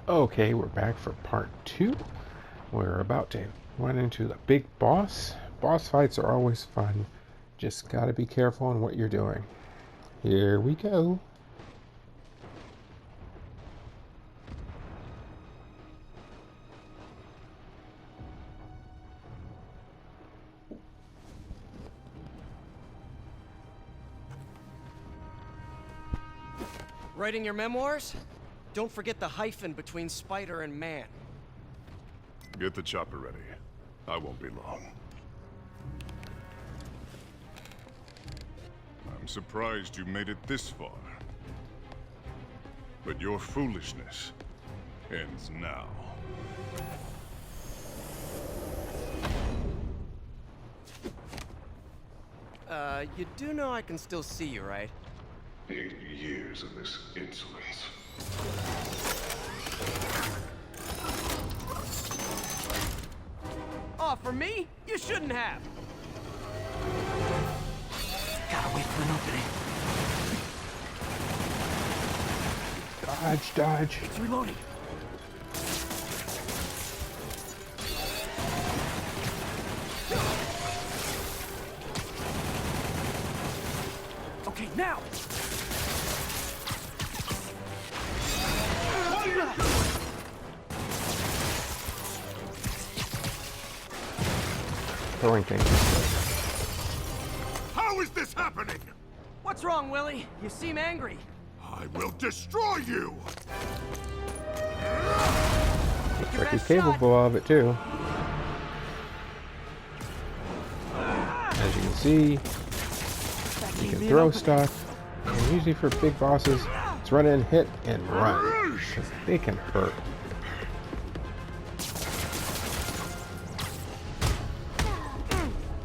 Okay, we're back for part 2. We're about to run into the big boss. Boss fights are always fun. Just gotta be careful in what you're doing. Here we go. Writing your memoirs? Don't forget the hyphen between spider and man. Get the chopper ready. I won't be long. I'm surprised you made it this far. But your foolishness ends now. You do know I can still see you, right? 8 years of this insolence. Oh, for me? You shouldn't have. Gotta wait for an opening. Dodge, dodge. It's reloading. Okay, now! Throwing things. How is this happening? What's wrong, Willie? You seem angry. I will destroy you! Looks like he's capable of it too. As you can see, you can throw stuff. And usually for big bosses, it's run in, hit, and run. 'Cause they can hurt.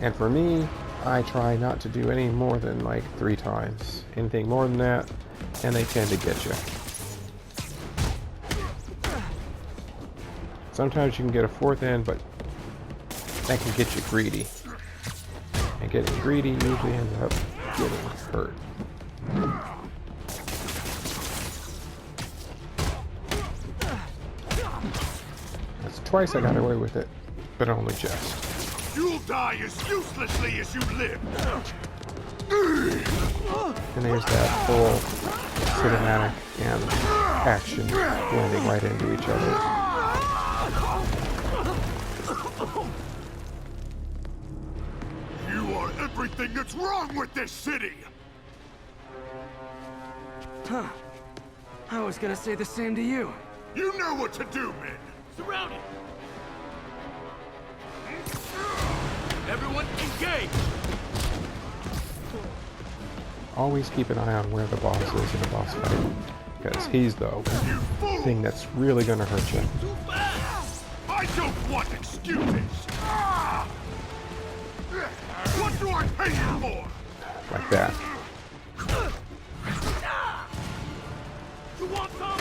And for me, I try not to do any more than like 3 times. Anything more than that, and they tend to get you. Sometimes you can get a 4th in, but that can get you greedy. And getting greedy usually ends up getting hurt. That's twice I got away with it, but only just. You'll die as uselessly as you live! And there's that full cinematic and action blending right into each other. You are everything that's wrong with this city! Huh. I was gonna say the same to you. You know what to do, men! Surround it! Everyone engage! Always keep an eye on where the boss is in a boss fight, because he's the thing that's really going to hurt you. I don't want excuses! What do I pay you for? Like that. You want some?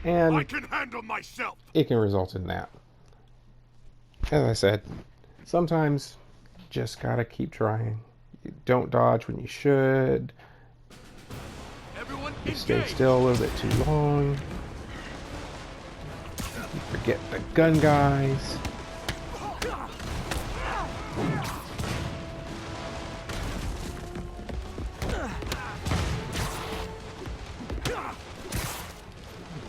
And I can handle myself. it can result in that. As I said, sometimes you just gotta keep trying. You don't dodge when you should. You stay still a little bit too long. You forget the gun guys.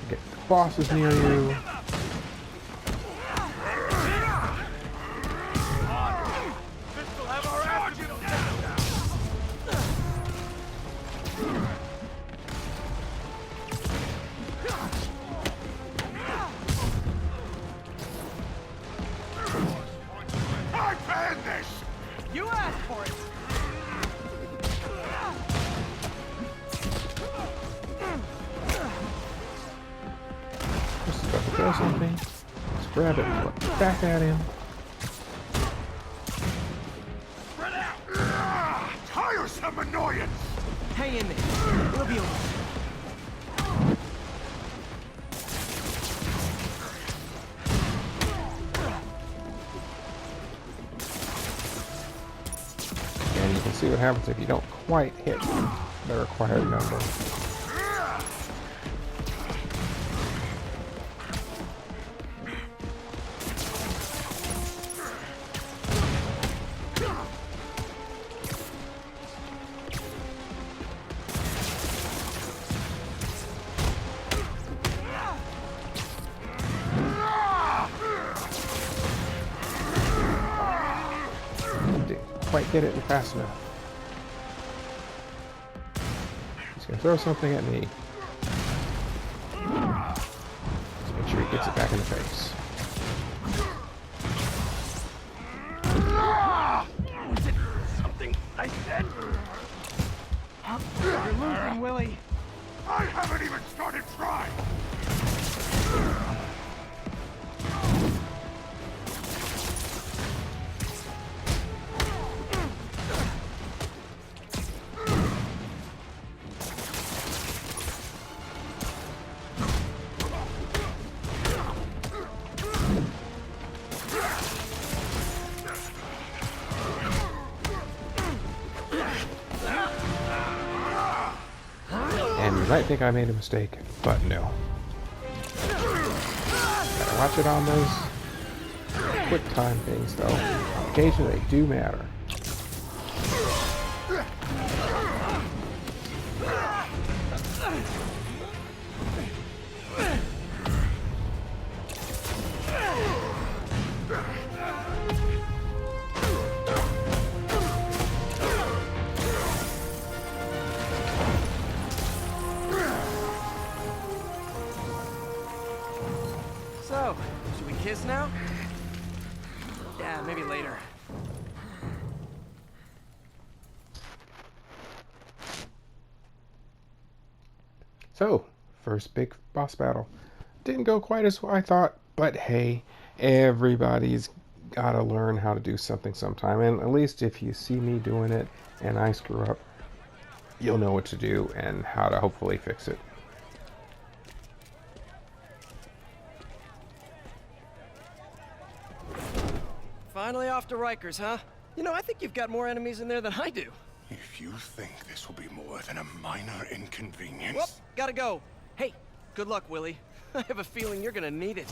Get the bosses near you. I planned this. You asked for it. Just about to throw something. Just grab it and look back at him. Tiresome annoyance. Hang in there. We'll be alright. see what happens if you don't quite hit the required number. Quite get it fast enough. He's gonna throw something at me. Let's make sure he gets it back in the face. Was it something I said? You're losing, Willie. I haven't even started trying! And you might think I made a mistake, but no. Gotta watch it on those quick time things, though. Occasionally they do matter. So, should we kiss now? Yeah, maybe later. So, first big boss battle. Didn't go quite as I thought, but hey, everybody's gotta learn how to do something sometime. And at least if you see me doing it and I screw up, you'll know what to do and how to hopefully fix it. Finally off to Rikers, huh? You know, I think you've got more enemies in there than I do. If you think this will be more than a minor inconvenience... Whoop, gotta go. Hey, good luck, Willie. I have a feeling you're gonna need it.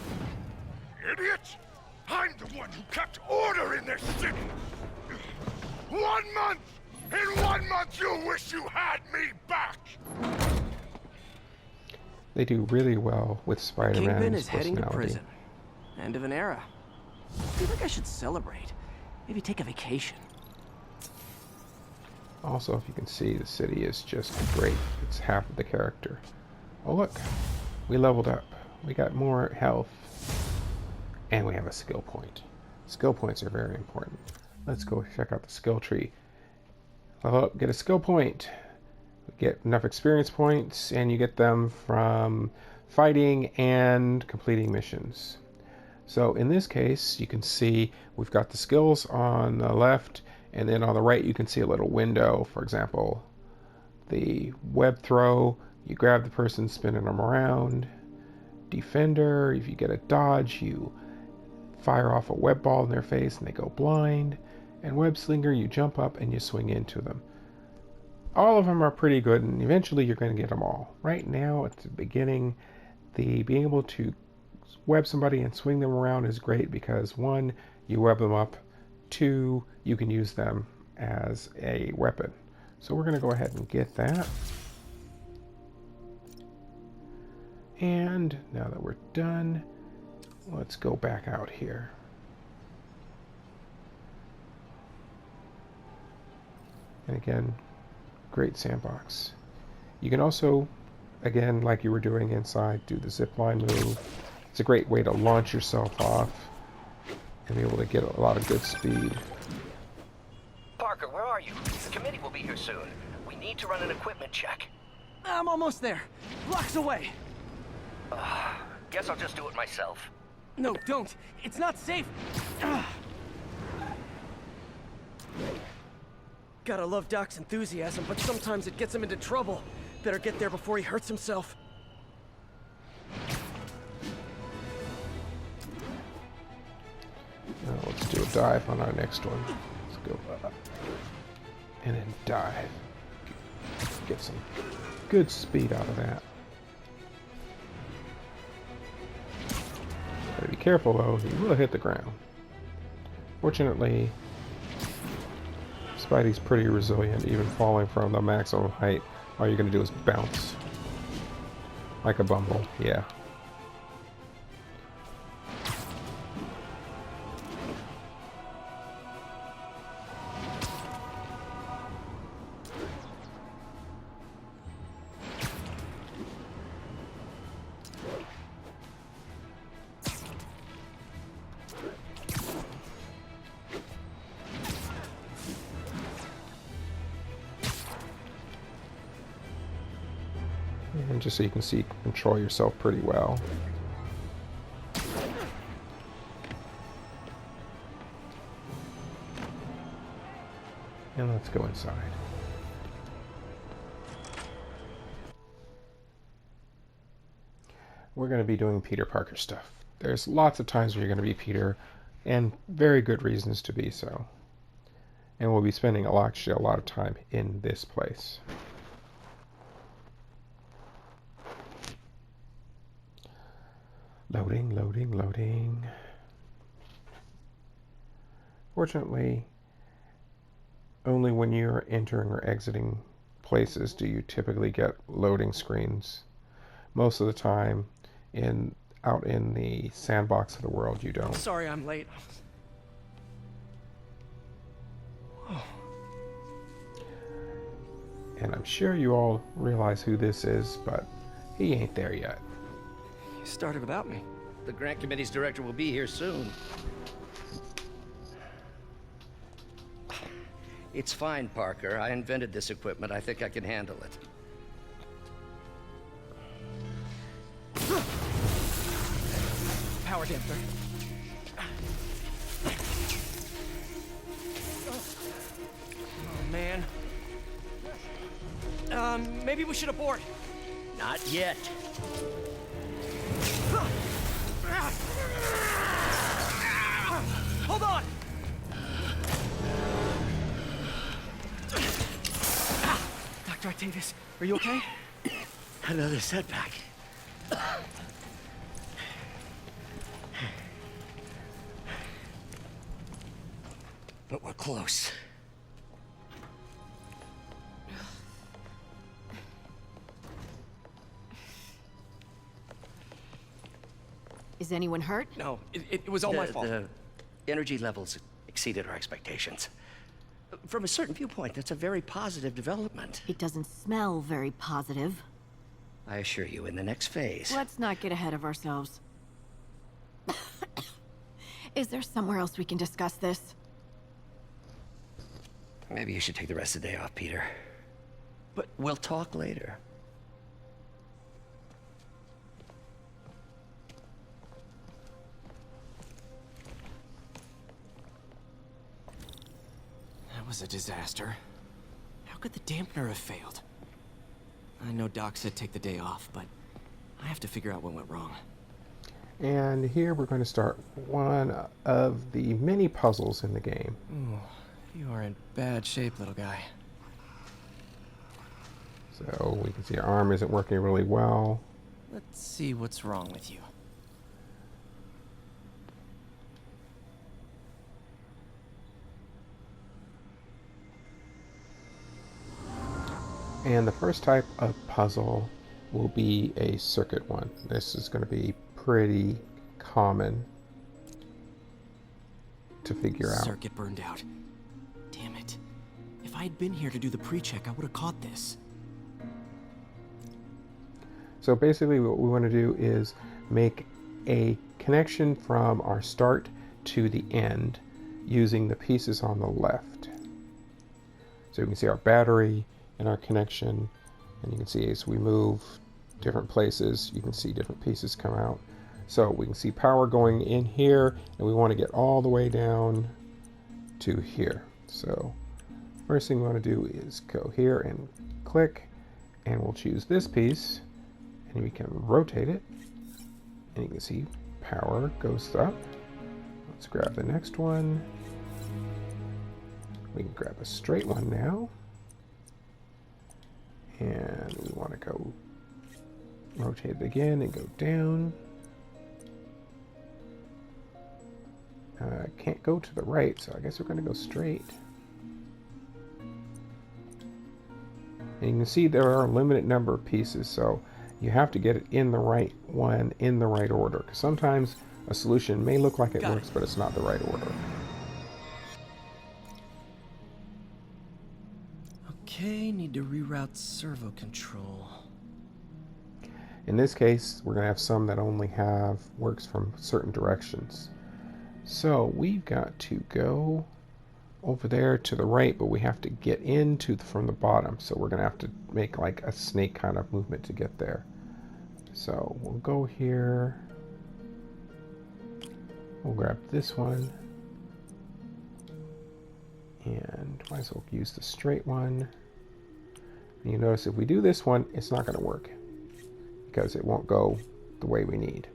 Idiot! I'm the one who kept order in this city! 1 month! In 1 month you'll wish you had me back! They do really well with Spider-Man Kingpin and his is heading to personality. prison. End of an era. I feel like I should celebrate. Maybe take a vacation. Also, if you can see, the city is just great. It's half of the character. Oh look, we leveled up. We got more health. And we have a skill point. Skill points are very important. Let's go check out the skill tree. Level up, get a skill point. Get enough experience points, and you get them from fighting and completing missions. So in this case, you can see we've got the skills on the left, and then on the right you can see a little window. For example, the web throw, you grab the person spinning them around. Defender, if you get a dodge, you fire off a web ball in their face and they go blind. And web slinger, you jump up and you swing into them. All of them are pretty good, and eventually you're going to get them all. Right now, at the beginning, being able to web somebody and swing them around is great because 1, you web them up, 2, you can use them as a weapon. So we're going to go ahead and get that. And now that we're done, let's go back out here. And again, great sandbox. You can also, again, like you were doing inside, do the zipline move. It's a great way to launch yourself off and be able to get a lot of good speed. Parker, where are you? The committee will be here soon. We need to run an equipment check. I'm almost there. Blocks away. Guess I'll just do it myself. No, don't. It's not safe. Gotta love Doc's enthusiasm, but sometimes it gets him into trouble. Better get there before he hurts himself. Now let's do a dive on our next one. Let's go up. and then dive. Get some good speed out of that. Gotta be careful though, he will hit the ground. Fortunately, Spidey's pretty resilient, even falling from the maximum height. All you're gonna do is bounce. Like a bumble, yeah. And just so you can see, control yourself pretty well. And let's go inside. We're going to be doing Peter Parker stuff. There's lots of times where you're going to be Peter, and very good reasons to be so. And we'll be spending a lot of time in this place. Loading, loading, loading. Fortunately, only when you're entering or exiting places do you typically get loading screens. Most of the time, out in the sandbox of the world, you don't. Sorry I'm late. And I'm sure you all realize who this is, but he ain't there yet. You started without me. The grant committee's director will be here soon. It's fine, Parker. I invented this equipment. I think I can handle it. Power damper. Oh, man. Maybe we should abort. Not yet. Hold on! Dr. Octavius, are you okay? Another setback. But we're close. Is anyone hurt? No, it was all my fault. The energy levels exceeded our expectations. From a certain viewpoint, that's a very positive development. It doesn't smell very positive. I assure you, in the next phase... Let's not get ahead of ourselves. Is there somewhere else we can discuss this? Maybe you should take the rest of the day off, Peter. But we'll talk later. That was a disaster. How could the dampener have failed? I know Doc said take the day off, but I have to figure out what went wrong. And here we're going to start one of the many puzzles in the game. Ooh, you are in bad shape, little guy. So we can see our arm isn't working really well. Let's see what's wrong with you. And the first type of puzzle will be a circuit one. This is going to be pretty common to figure out. Circuit burned out. Damn it. If I had been here to do the pre-check, I would have caught this. So basically what we want to do is make a connection from our start to the end using the pieces on the left. So you can see our battery and our connection, and you can see as we move different places, you can see different pieces come out. So we can see power going in here, and we want to get all the way down to here. So first thing we want to do is go here and click, and we'll choose this piece, and we can rotate it, and you can see power goes up. Let's grab the next one, We can grab a straight one now. And we want to go rotate it again and go down. Can't go to the right, so I guess we're going to go straight. And you can see there are a limited number of pieces, so you have to get it in the right one, in the right order. Because sometimes a solution may look like it works, but it's not the right order. Okay, need to reroute servo control. In this case, we're going to have some that only works from certain directions. So we've got to go over there to the right, but we have to get into from the bottom. So we're going to have to make like a snake kind of movement to get there. So we'll go here. We'll grab this one. And might as well use the straight one. And you notice if we do this one, it's not going to work because it won't go the way we need.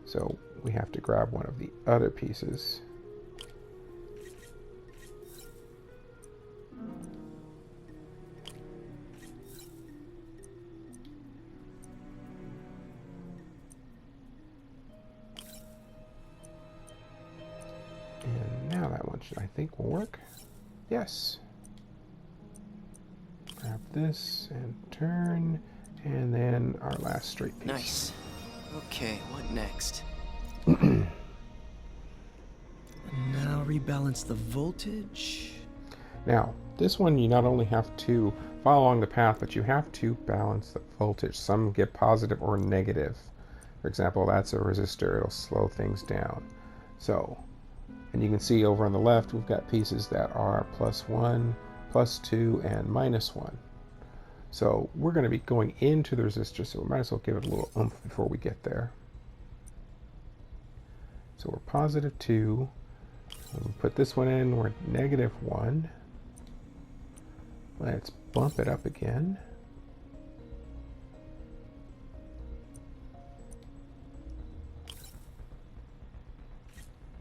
So we have to grab one of the other pieces. And now that one should, I think, will work. Yes. Grab this and turn, and then our last straight piece. Nice. Okay, what next? Now rebalance the voltage. Now, this one you not only have to follow along the path, but you have to balance the voltage. Some get positive or negative. For example, that's a resistor. It'll slow things down. So, and you can see over on the left, we've got pieces that are +1, +2, and -1. So we're going to be going into the resistor, so we might as well give it a little oomph before we get there. So we're +2. We'll put this one in, we're -1. Let's bump it up again.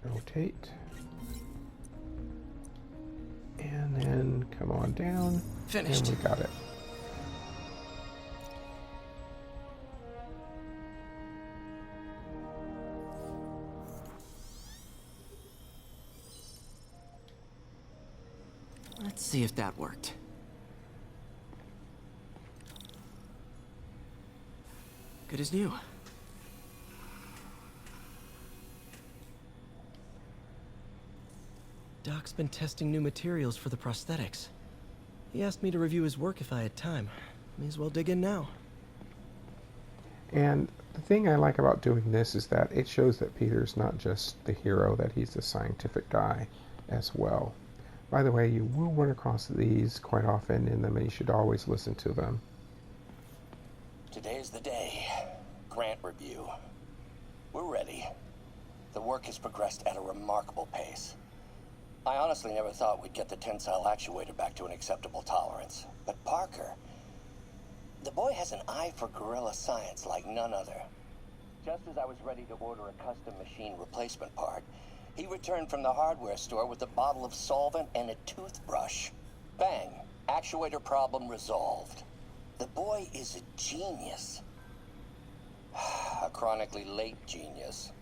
Rotate. And then come on down. Finished. And we got it. Let's see if that worked. Good as new. Doc's been testing new materials for the prosthetics. He asked me to review his work if I had time. May as well dig in now. And the thing I like about doing this is that it shows that Peter's not just the hero, that he's a scientific guy as well. By the way, you will run across these quite often in them, and you should always listen to them. Today's the day. Grant review. We're ready. The work has progressed at a remarkable pace. I honestly never thought we'd get the tensile actuator back to an acceptable tolerance. But Parker, the boy has an eye for guerrilla science like none other. Just as I was ready to order a custom machine replacement part, he returned from the hardware store with a bottle of solvent and a toothbrush. Bang! Actuator problem resolved. The boy is a genius. A chronically late genius.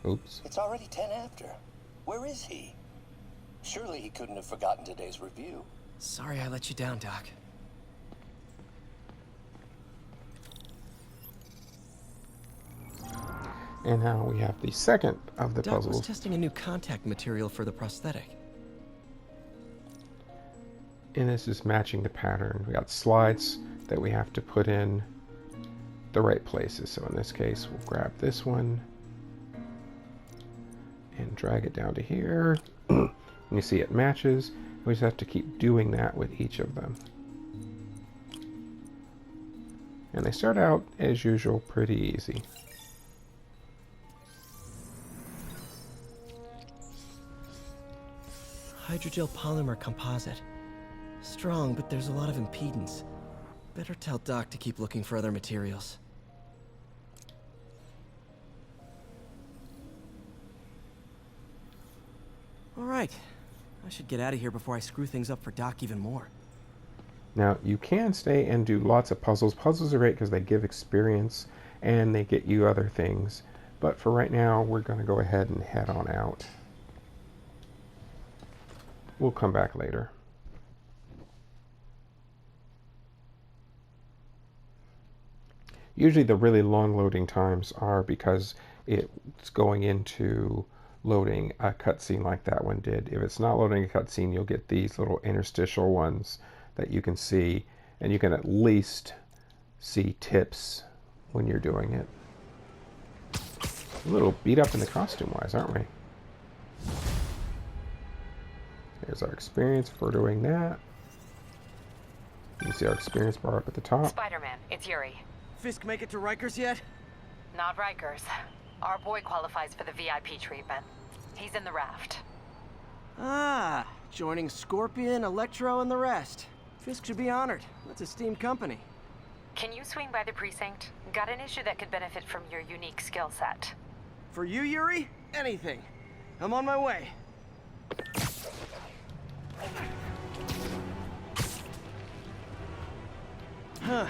Oops. It's already 10 after. Where is he? Surely he couldn't have forgotten today's review. Sorry I let you down, Doc. And now we have the second of the Doc was puzzles. testing a new contact material for the prosthetic. And this is matching the pattern. We got slides that we have to put in the right places. So in this case, we'll grab this one and drag it down to here. And you see it matches. We just have to keep doing that with each of them. And they start out, as usual, pretty easy. Hydrogel polymer composite. Strong, but there's a lot of impedance. Better tell Doc to keep looking for other materials. All right, I should get out of here before I screw things up for Doc even more. Now, you can stay and do lots of puzzles. Puzzles are great because they give experience and they get you other things. But for right now, we're going to go ahead and head on out. We'll come back later. Usually the really long loading times are because it's going into loading a cutscene like that one did. If it's not loading a cutscene, you'll get these little interstitial ones that you can see, and you can at least see tips when you're doing it. A little beat up in the costume wise, aren't we? Here's our experience for doing that. You can see our experience bar up at the top. Spider-Man, it's Yuri. Fisk make it to Rikers yet? Not Rikers. Our boy qualifies for the VIP treatment. He's in the raft. Ah, joining Scorpion, Electro, and the rest. Fisk should be honored. That's a steamed company. Can you swing by the precinct? Got an issue that could benefit from your unique skill set. For you, Yuri? Anything. I'm on my way. Huh.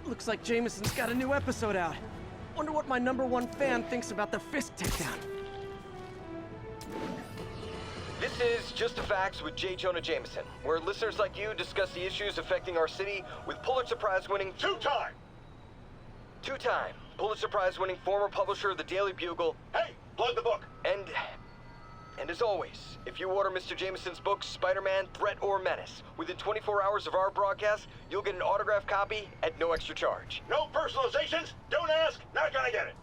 Looks like Jameson's got a new episode out. Wonder what my #1 fan thinks about the Fisk takedown. This is Just the Facts with J. Jonah Jameson, where listeners like you discuss the issues affecting our city with Pulitzer Prize-winning two-time Pulitzer Prize-winning former publisher of the Daily Bugle. Hey, plug the book. And as always, if you order Mr. Jameson's book, Spider-Man, Threat or Menace, within 24 hours of our broadcast, you'll get an autographed copy at no extra charge. No personalizations. Don't ask. Not gonna get it.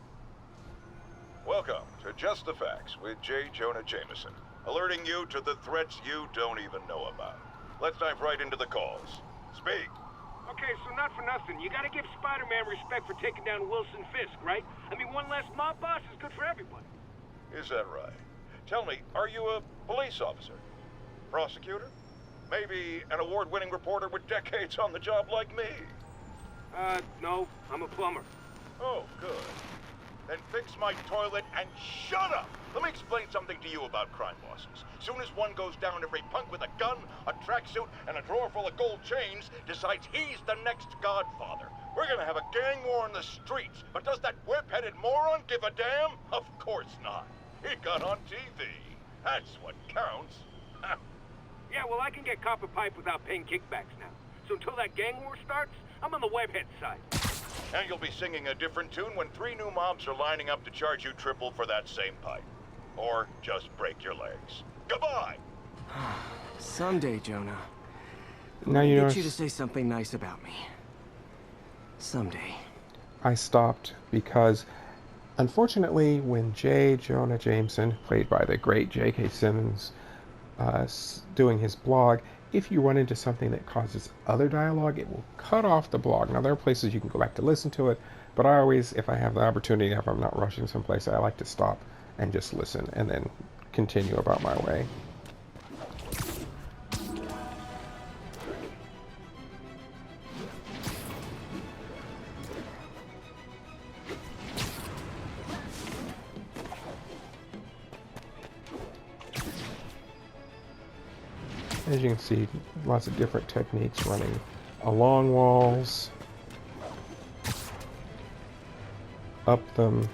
Welcome to Just the Facts with J. Jonah Jameson, alerting you to the threats you don't even know about. Let's dive right into the calls. Speak. Okay, so not for nothing. You gotta give Spider-Man respect for taking down Wilson Fisk, right? I mean, one less mob boss is good for everybody. Is that right? Tell me, are you a police officer? Prosecutor? Maybe an award-winning reporter with decades on the job like me? No, I'm a plumber. Oh, good. Then fix my toilet and shut up! Let me explain something to you about crime bosses. Soon as one goes down, every punk with a gun, a tracksuit, and a drawer full of gold chains decides he's the next godfather. We're gonna have a gang war in the streets, but does that whip-headed moron give a damn? Of course not. He got on TV. That's what counts. Yeah, well, I can get copper pipe without paying kickbacks now. So until that gang war starts, I'm on the webhead side. And you'll be singing a different tune when 3 new mobs are lining up to charge you triple for that same pipe. Or just break your legs. Goodbye! Someday, Jonah. Now I'll you get you to notice say something nice about me. Someday. I stopped because, unfortunately, when J. Jonah Jameson, played by the great J.K. Simmons, doing his blog, if you run into something that causes other dialogue, it will cut off the blog. Now, there are places you can go back to listen to it, but I always, if I have the opportunity, if I'm not rushing someplace, I like to stop and just listen and then continue about my way. As you can see, lots of different techniques running along walls, up them.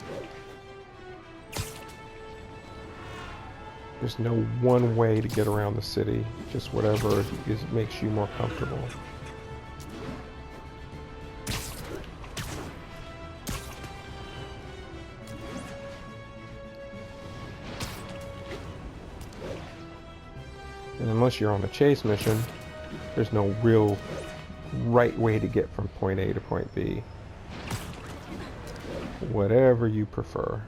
There's no one way to get around the city, just whatever makes you more comfortable. And unless you're on a chase mission, there's no real right way to get from point A to point B. Whatever you prefer.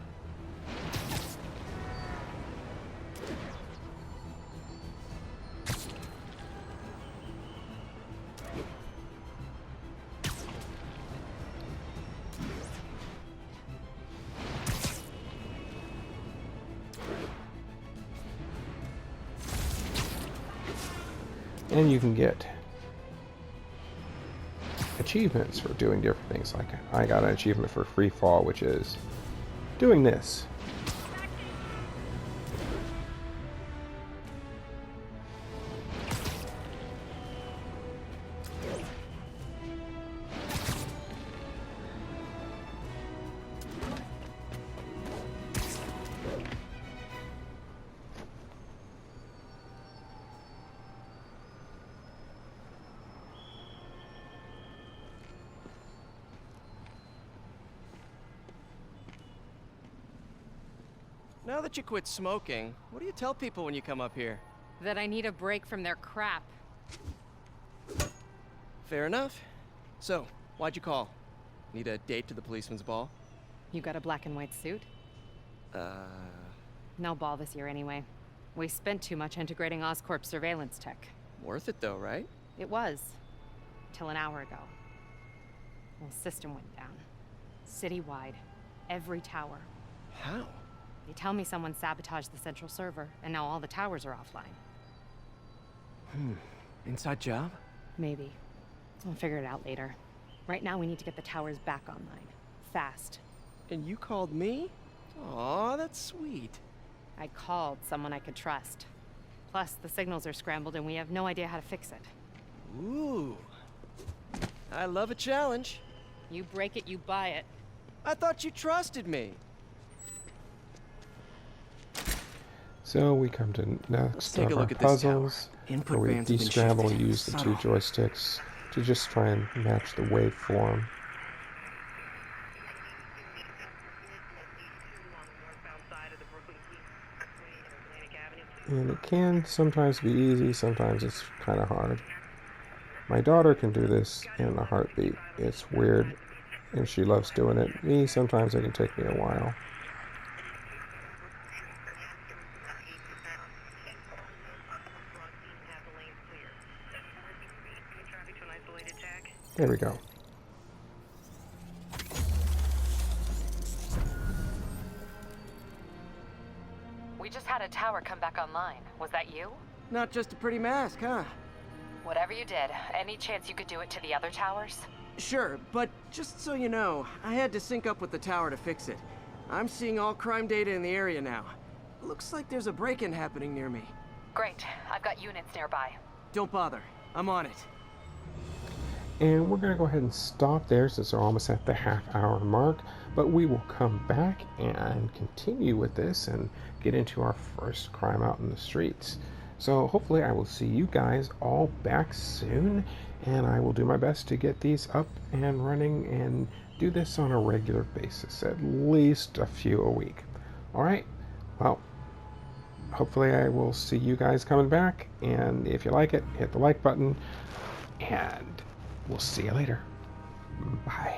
And you can get achievements for doing different things. Like I got an achievement for free fall, which is doing this. Now that you quit smoking, what do you tell people when you come up here? That I need a break from their crap. Fair enough. So, why'd you call? Need a date to the policeman's ball? You got a black and white suit? No ball this year anyway. We spent too much integrating Oscorp's surveillance tech. Worth it though, right? It was. Till an hour ago. The system went down. Citywide. Every tower. How? They tell me someone sabotaged the central server, and now all the towers are offline. Inside job? Maybe. I'll figure it out later. Right now we need to get the towers back online. Fast. And you called me? Aw, that's sweet. I called someone I could trust. Plus, the signals are scrambled and we have no idea how to fix it. Ooh. I love a challenge. You break it, you buy it. I thought you trusted me. So we come to next take of a our look at this tower. puzzles, Input where we bands have been de-scramble and shifted. use the two Subtle. joysticks to just try and match the waveform. And it can sometimes be easy, sometimes it's kind of hard. My daughter can do this in a heartbeat. It's weird, and she loves doing it. Me, sometimes it can take me a while. There we go. We just had a tower come back online. Was that you? Not just a pretty mask, huh? Whatever you did, any chance you could do it to the other towers? Sure, but just so you know, I had to sync up with the tower to fix it. I'm seeing all crime data in the area now. Looks like there's a break-in happening near me. Great. I've got units nearby. Don't bother. I'm on it. And we're going to go ahead and stop there since we're almost at the half-hour mark. But we will come back and continue with this and get into our first crime out in the streets. So hopefully I will see you guys all back soon. And I will do my best to get these up and running and do this on a regular basis. At least a few a week. Alright? Well, hopefully I will see you guys coming back. And if you like it, hit the like button. And we'll see you later. Bye.